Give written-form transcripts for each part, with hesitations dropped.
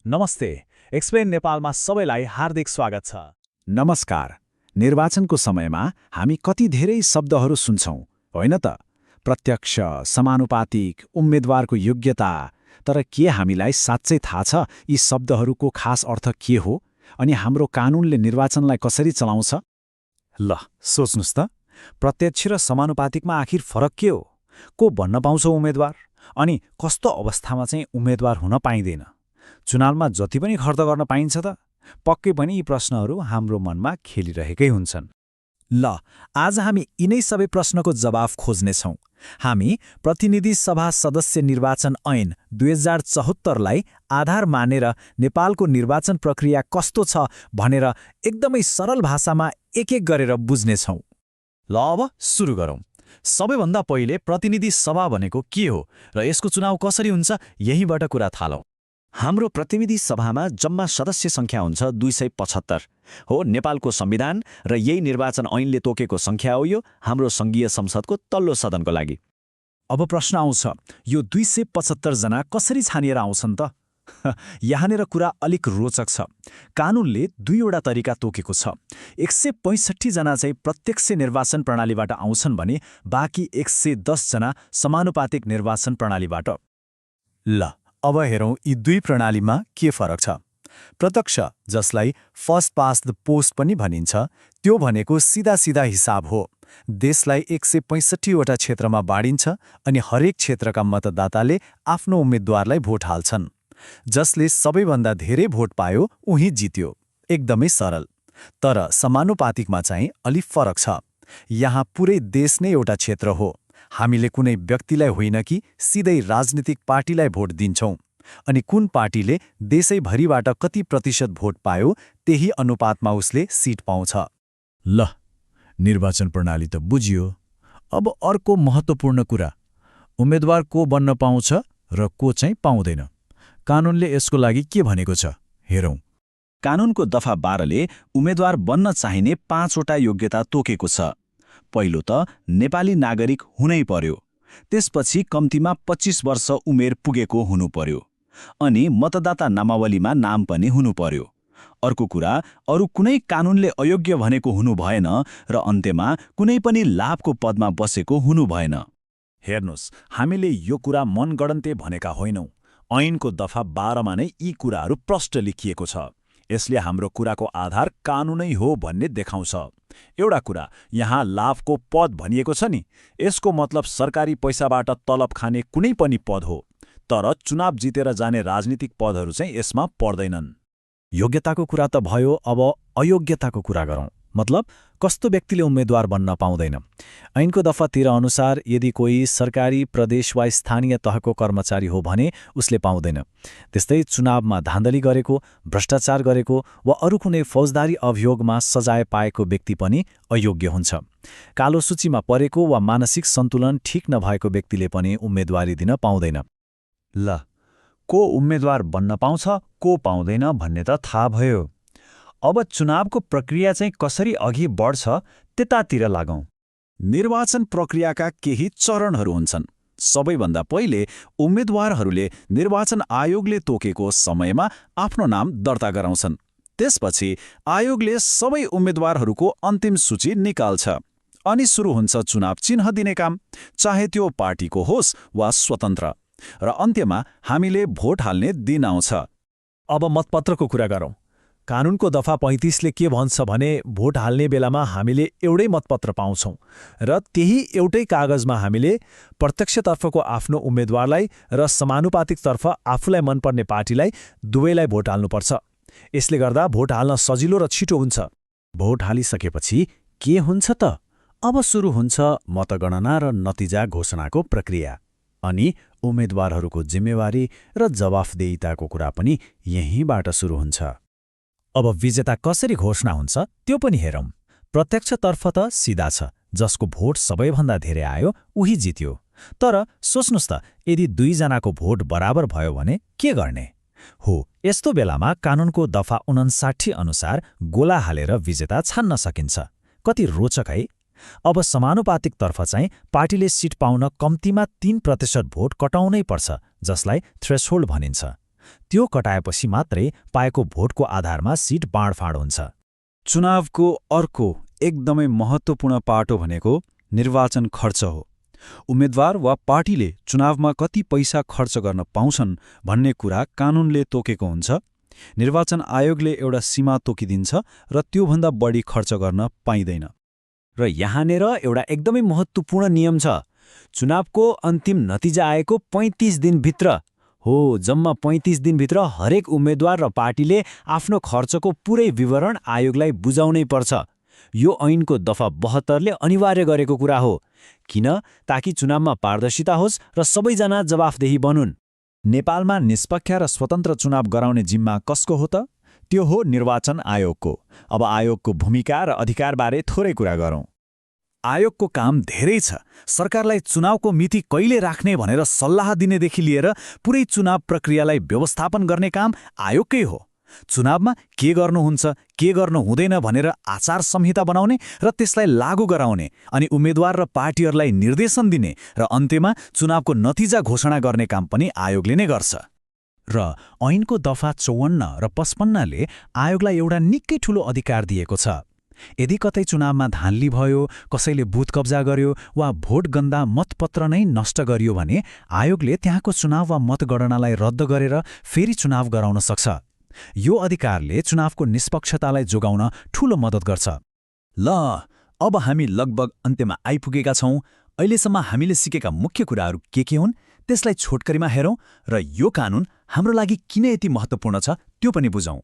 नमस्ते। एक्सप्लेन नेपालमा सबैलाई हार्दिक स्वागत छ। नमस्कार। निर्वाचनको समयमा हामी कति धेरै शब्दहरू सुन्छौँ, होइन त? प्रत्यक्ष, समानुपातिक, उम्मेदवारको योग्यता। तर के हामीलाई साँच्चै थाहा छ यी शब्दहरूको खास अर्थ के हो अनि हाम्रो कानुनले निर्वाचनलाई कसरी चलाउँछ? ल सोच्नुस् त, प्रत्यक्ष र समानुपातिकमा आखिर फरक के हो? को भन्न पाउँछ उम्मेदवार? अनि कस्तो अवस्थामा चाहिँ उम्मेदवार हुन पाइँदैन? चुनावमा जति पनि खर्च गर्न पाइन्छ त? पक्कै पनि यी प्रश्नहरू हाम्रो मनमा खेलिरहेकै हुन्छन्। ल आज हामी यिनै सबै प्रश्नको जवाफ खोज्नेछौँ। हामी प्रतिनिधि सभा सदस्य निर्वाचन ऐन 2074लाई आधार मानेर नेपालको निर्वाचन प्रक्रिया कस्तो छ भनेर एकदमै सरल भाषामा एक एक गरेर बुझ्नेछौँ। ल अब सुरु गरौँ। सबैभन्दा पहिले प्रतिनिधि सभा भनेको के हो र यसको चुनाव कसरी हुन्छ यहीबाट कुरा थालौँ। हाम्रो प्रतिनिधि सभामा जम्मा सदस्य सङ्ख्या हुन्छ 275 हो। नेपालको संविधान र यही निर्वाचन ऐनले तोकेको सङ्ख्या हो। यो हाम्रो सङ्घीय संसदको तल्लो सदनको लागि। अब प्रश्न आउँछ, यो 275 जना कसरी छानिएर आउँछन् त? यहाँनिर कुरा अलिक रोचक छ। कानुनले दुईवटा तरिका तोकेको छ। 165 जना चाहिँ प्रत्यक्ष निर्वाचन प्रणालीबाट आउँछन् भने बाँकी 110 जना समानुपातिक निर्वाचन प्रणालीबाट। ल अब हेरौँ यी दुई प्रणालीमा के फरक छ। प्रत्यक्ष, जसलाई फर्स्ट पास द पोस्ट पनि भनिन्छ, त्यो भनेको सिधा सिधा हिसाब हो। देशलाई 165वटा क्षेत्रमा बाँडिन्छ अनि हरेक क्षेत्रका मतदाताले आफ्नो उम्मेद्वारलाई भोट हाल्छन्। जसले सबैभन्दा धेरै भोट पायो उही जित्यो। एकदमै सरल। तर समानुपातिकमा चाहिँ अलि फरक छ। यहाँ पुरै देश नै एउटा क्षेत्र हो। हामीले कुनै व्यक्तिलाई होइन कि सिधै राजनीतिक पार्टीलाई भोट दिन्छौँ अनि कुन पार्टीले देशैभरिबाट कति प्रतिशत भोट पायो त्यही अनुपातमा उसले सिट पाउँछ। ल निर्वाचन प्रणाली त बुझियो। अब अर्को महत्त्वपूर्ण कुरा, उम्मेदवार को बन्न पाउँछ र को चाहिँ पाउँदैन। कानुनले यसको लागि के भनेको छ हेरौँ। कानुनको दफा 12ले उम्मेद्वार बन्न चाहिने 5वटा योग्यता तोकेको छ। पहिलो त नेपाली नागरिक हुनै पर्यो। त्यसपछि कम्तीमा 25 वर्ष उमेर पुगेको हुनु पर्यो अनि मतदाता नामावलीमा नाम पनि हुनु पर्यो। अर्को कुरा, अरू कुनै कानुनले अयोग्य भनेको हुनु भएन र अन्त्यमा कुनै पनि लाभको पदमा बसेको हुनु भएन। हेर्नुस्, हामीले यो कुरा मनगढन्ते भनेका होइनौँ। ऐनको दफा 12मा नै यी कुराहरू प्रष्ट लेखिएको छ। यसले हाम्रो कुराको आधार कानुनै हो भन्ने देखाउँछ। एउटा कुरा, यहाँ लाभको पद भनिएको छ नि, यसको मतलब सरकारी पैसाबाट तलब खाने कुनै पनि पद हो। तर चुनाव जितेर जाने राजनीतिक पदहरू चाहिँ यसमा पर्दैनन्। योग्यताको कुरा त भयो, अब अयोग्यताको कुरा गरौँ। मतलब कस्तो व्यक्तिले उम्मेद्वार बन्न पाउँदैन। ऐनको दफा 13 अनुसार यदि कोही सरकारी, प्रदेश वा स्थानीय तहको कर्मचारी हो भने उसले पाउँदैन। त्यस्तै चुनावमा धाँधली गरेको, भ्रष्टाचार गरेको वा अरू कुनै फौजदारी अभियोगमा सजाय पाएको व्यक्ति पनि अयोग्य हुन्छ। कालो सूचीमा परेको वा मानसिक सन्तुलन ठिक नभएको व्यक्तिले पनि उम्मेदवारी दिन पाउँदैन। ल को उम्मेदवार बन्न पाउँछ, को पाउँदैन भन्ने त थाहा भयो। अब चुनावको प्रक्रिया चाहिँ कसरी अघि बढ्छ त्यतातिर लागौँ। निर्वाचन प्रक्रियाका केही चरणहरू हुन्छन्। सबैभन्दा पहिले उम्मेद्वारहरूले निर्वाचन आयोगले तोकेको समयमा आफ्नो नाम दर्ता गराउँछन्। त्यसपछि आयोगले सबै उम्मेद्वारहरूको अन्तिम सूची निकाल्छ अनि सुरु हुन्छ चुनाव चिन्ह दिने काम, चाहे त्यो पार्टीको होस् वा स्वतन्त्र। र अन्त्यमा हामीले भोट हाल्ने दिन आउँछ। अब मतपत्रको कुरा गरौँ। कानुनको दफा 35ले के भन्छ भने भोट हाल्ने बेलामा हामीले एउटै मतपत्र पाउँछौँ र त्यही एउटै कागजमा हामीले प्रत्यक्षतर्फको आफ्नो उम्मेदवारलाई र समानुपातिकतर्फ आफूलाई मनपर्ने पार्टीलाई दुवैलाई भोट हाल्नुपर्छ। यसले गर्दा भोट हाल्न सजिलो र छिटो हुन्छ। भोट हालिसकेपछि के हुन्छ त? अब सुरु हुन्छ मतगणना र नतिजा घोषणाको प्रक्रिया। अनि उम्मेदवारहरूको जिम्मेवारी र जवाफदेहिताको कुरा पनि यहीँबाट सुरु हुन्छ। अब विजेता कसरी घोषणा हुन्छ त्यो पनि हेरौँ। प्रत्यक्षतर्फ त सिधा छ, जसको भोट सबैभन्दा धेरै आयो उही जित्यो। तर सोच्नुस् त, यदि 2 जनाको भोट बराबर भयो भने के गर्ने? हो, यस्तो बेलामा कानुनको दफा 59 अनुसार गोला हालेर विजेता छान्न सकिन्छ। कति रोचक है? अब समानुपातिकतर्फ चाहिँ पार्टीले सिट पाउन कम्तीमा 3% भोट कटाउनै पर्छ, जसलाई थ्रेसहोल्ड भनिन्छ। त्यो कटाएपछि मात्रै पाएको भोटको आधारमा सिट बाँडफाँड हुन्छ। चुनावको अर्को एकदमै महत्त्वपूर्ण पाटो भनेको निर्वाचन खर्च हो। उम्मेद्वार वा पार्टीले चुनावमा कति पैसा खर्च गर्न पाउँछन् भन्ने कुरा कानूनले तोकेको हुन्छ। निर्वाचन आयोगले एउटा सीमा तोकिदिन्छ र त्योभन्दा बढी खर्च गर्न पाइँदैन। र यहाँनिर एउटा एकदमै महत्त्वपूर्ण नियम छ। चुनावको अन्तिम नतिजा आएको 35 दिनभित्र जम्मा 35 दिनभित्र हरेक उम्मेद्वार र पार्टीले आफ्नो खर्चको पुरै विवरण आयोगलाई बुझाउनै पर्छ। यो ऐनको दफा 72ले अनिवार्य गरेको कुरा हो। किन? ताकि चुनावमा पारदर्शिता होस् र सबैजना जवाफदेही बनुन्। नेपालमा निष्पक्ष र स्वतन्त्र चुनाव गराउने जिम्मा कसको हो त? त्यो हो निर्वाचन आयोगको। अब आयोगको भूमिका र अधिकारबारे थोरै कुरा गरौँ। आयोगको काम धेरै छ। सरकारलाई चुनावको मिति कहिले राख्ने भनेर सल्लाह दिनेदेखि लिएर पुरै चुनाव प्रक्रियालाई व्यवस्थापन गर्ने काम आयोगकै हो। चुनावमा के गर्नुहुन्छ, के गर्नु हुँदैन भनेर आचार संहिता बनाउने र त्यसलाई लागू गराउने, अनि उम्मेद्वार र पार्टीहरूलाई निर्देशन दिने र अन्त्यमा चुनावको नतिजा घोषणा गर्ने काम पनि आयोगले नै गर्छ। र ऐनको दफा 54 र 55ले आयोगलाई एउटा निकै ठूलो अधिकार दिएको छ। यदि कतै चुनावमा धान्ली भयो, कसैले बुथ कब्जा गर्यो वा भोट गन्दा मतपत्र नै नष्ट गरियो भने आयोगले त्यहाँको चुनाव वा मतगणनालाई रद्द गरेर फेरि चुनाव गराउन सक्छ। यो अधिकारले चुनावको निष्पक्षतालाई जोगाउन ठूलो मद्दत गर्छ। ल, अब हामी लगभग अन्त्यमा आइपुगेका छौँ। अहिलेसम्म हामीले सिकेका मुख्य कुराहरू के हुन् त्यसलाई छोटकरीमा हेरौँ र यो कानून हाम्रो लागि किन यति महत्त्वपूर्ण छ त्यो पनि बुझौँ।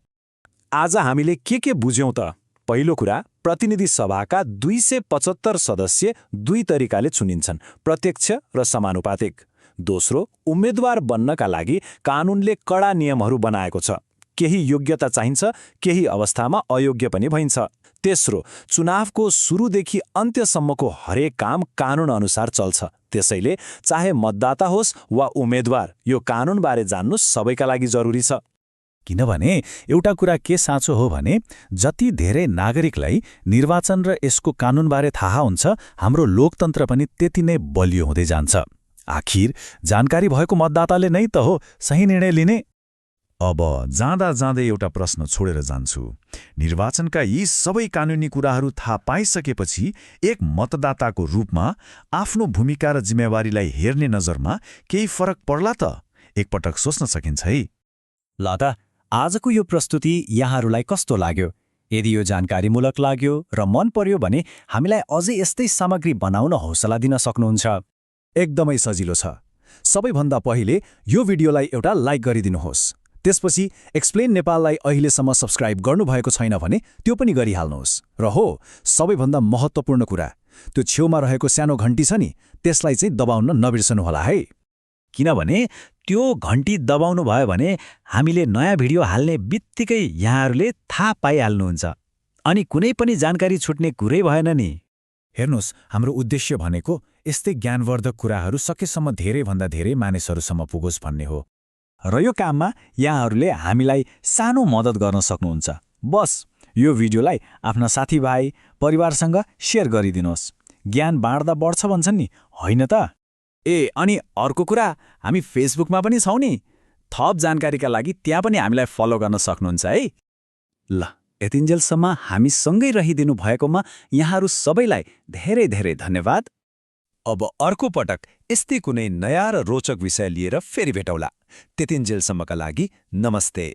आज हामीले के बुझ्यौँ त? पहिलो कुरा, प्रतिनिधि सभाका 275 सदस्य दुई तरिकाले चुनिन्छन्, प्रत्यक्ष र समानुपातिक। दोस्रो, उम्मेद्वार बन्नका लागि कानूनले कडा नियमहरू बनाएको छ। केही योग्यता चाहिन्छ, केही अवस्थामा अयोग्य पनि भइन्छ। तेस्रो, चुनावको सुरुदेखि अन्त्यसम्मको हरेक काम कानून अनुसार चल्छ। त्यसैले चाहे मतदाता होस् वा उम्मेद्वार, यो कानूनबारे जान्नु सबैका लागि जरुरी छ। किनभने एउटा कुरा के साँचो हो भने जति धेरै नागरिकलाई निर्वाचन र यसको कानूनबारे थाहा हुन्छ, हाम्रो लोकतन्त्र पनि त्यति नै बलियो हुँदै जान्छ। आखिर जानकारी भएको मतदाताले नै त हो सही निर्णय लिने। अब जाँदा जाँदै एउटा प्रश्न छोडेर जान्छु। निर्वाचनका यी सबै कानूनी कुराहरू थाहा पाइसकेपछि एक मतदाताको रूपमा आफ्नो भूमिका र जिम्मेवारीलाई हेर्ने नजरमा केही फरक पर्ला त? एकपटक सोच्न सकिन्छ है। ल त, आजको यो प्रस्तुति यहाँहरूलाई कस्तो लाग्यो? यदि यो जानकारीमूलक लाग्यो र मन पर्यो भने हामीलाई अझै यस्तै सामग्री बनाउन हौसला दिन सक्नुहुन्छ। एकदमै सजिलो छ। सबैभन्दा पहिले यो भिडियोलाई एउटा लाइक गरिदिनुहोस्। त्यसपछि एक्सप्लेन नेपाललाई अहिलेसम्म सब्स्क्राइब गर्नुभएको छैन भने त्यो पनि गरिहाल्नुहोस्। र हो, सबैभन्दा महत्त्वपूर्ण कुरा, त्यो छेउमा रहेको सानो घण्टी छ नि, त्यसलाई चाहिँ दबाउन नबिर्सनुहोला है। किनभने त्यो घण्टी दबाउनु भयो भने हामीले नयाँ भिडियो हाल्ने बित्तिकै यहाँहरूले थाहा पाइहाल्नुहुन्छ, अनि कुनै पनि जानकारी छुट्ने कुरै भएन नि। हेर्नुहोस्, हाम्रो उद्देश्य भनेको यस्तै ज्ञानवर्धक कुराहरू सकेसम्म धेरैभन्दा धेरै मानिसहरूसम्म पुगोस् भन्ने हो। र यो काममा यहाँहरूले हामीलाई सानो मद्दत गर्न सक्नुहुन्छ। बस यो भिडियोलाई आफ्ना साथीभाइ, परिवारसँग सेयर गरिदिनुहोस्। ज्ञान बाँड्दा बढ्छ भन्छन् नि, होइन त? अनि अर्को कुरा, हामी फेसबुकमा पनि छौँ नि। थप जानकारीका लागि त्यहाँ पनि हामीलाई फलो गर्न सक्नुहुन्छ है। ल, यतिन्जेलसम्म हामीसँगै रहिदिनु भएकोमा यहाँहरू सबैलाई धेरै धेरै धन्यवाद। अब अर्को पटक यस्तै कुनै नयाँ र रोचक विषय लिएर फेरि भेटौँला। त्यतिन्जेलसम्मका लागि नमस्ते।